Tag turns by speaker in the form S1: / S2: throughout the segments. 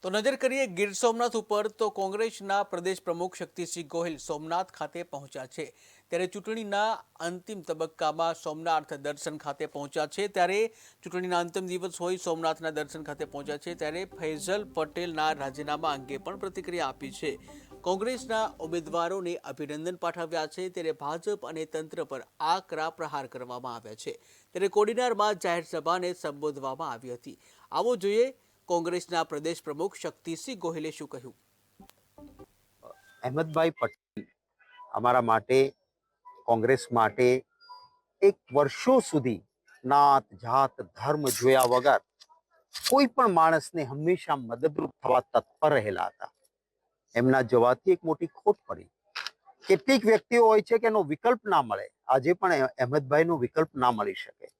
S1: તો નજર કરીએ ગીર સોમનાથ ઉપર તો કોંગ્રેસના પ્રદેશ પ્રમુખ શક્તિસિંહ ગોહિલ સોમનાથ ખાતે પહોંચ્યા છે। ત્યારે ચૂંટણીના અંતિમ તબક્કામાં સોમનાથ દર્શન ખાતે પહોંચ્યા છે। ત્યારે ચૂંટણીના અંતિમ દિવસ હોય સોમનાથના દર્શન ખાતે પહોંચ્યા છે। ત્યારે ફૈઝલ પટેલના રાજીનામા અંગે પણ પ્રતિક્રિયા આપી છે। કોંગ્રેસના ઉમેદવારોને અભિનંદન પાઠવ્યા છે। ત્યારે ભાજપ અને તંત્ર પર આકરા પ્રહાર કરવામાં આવ્યા છે। ત્યારે કોડીનારમાં જાહેર સભાને સંબોધવામાં આવી હતી। આવો જોઈએ કોંગ્રેસના પ્રદેશ પ્રમુખ શક્તિસિંહ ગોહિલે શું કહ્યું।
S2: અહેમદભાઈ પટેલ અમારા માટે, કોંગ્રેસ માટે એક વર્ષો સુધી નાત જાત ધર્મ જોયા વગર કોઈ પણ માણસને હંમેશા મદદરૂપ થવા તત્પર રહેલા હતા। એમના જવાથી એક મોટી ખોટ પડી। કેટલીક વ્યક્તિઓ હોય છે કે એનો વિકલ્પ ના મળે, આજે પણ અહેમદભાઈનો વિકલ્પ ના મળી શકે।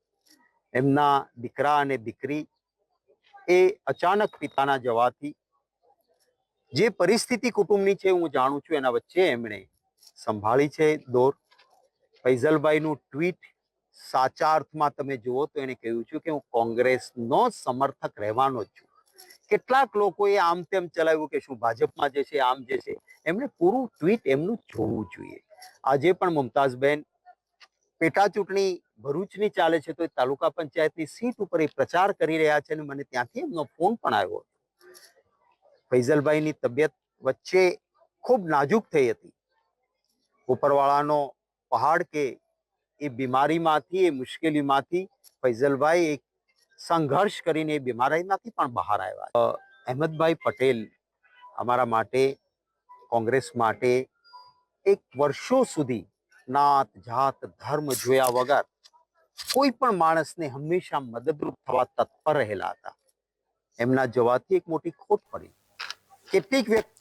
S2: એમના દીકરા અને દીકરી એ અચાનક પિતાના જવાથી જે પરિસ્થિતિ કુટુંબની છે હું જાણું છું, એના વચ્ચે એમણે સંભાળી છે દોર। ફૈઝલભાઈનું ટ્વીટ સાચા અર્થમાં તમે જુઓ તો એને કહ્યું છે કે હું કોંગ્રેસનો સમર્થક રહેવાનો જ છું। કેટલાક લોકોએ આમ તેમ ચલાવ્યું કે શું ભાજપમાં જે છે આમ જે છે, એમણે પૂરું ટ્વીટ એમનું જોવું જોઈએ। આજે પણ મુમતાઝબેન પેટા ચૂંટણી ભરૂચની ચાલે છે તો એ તાલુકા પંચાયતની સીટ ઉપર એ પ્રચાર કરી રહ્યા છે અને મને ત્યાંથી એમનો ફોન પણ આવ્યો। ફૈઝલભાઈની તબિયત વચ્ચે ખૂબ નાજુક થઈ હતી। ઉપરવાળાનો પહાડ કે એ બીમારીમાંથી, એ મુશ્કેલીમાંથી ફૈઝલભાઈ એક સંઘર્ષ કરીને એ બીમારીમાંથી પણ બહાર આવ્યા। અહેમદભાઈ પટેલ અમારા માટે, કોંગ્રેસ માટે એક વર્ષો સુધી નાત જાત ધર્મ જોયા વગર કોઈ પણ માણસને હંમેશા મદદરૂપ થવા તત્પર રહેલા હતા। એમના જવાથી એક મોટી ખોટ પડી। કેટલીક વ્યક્તિ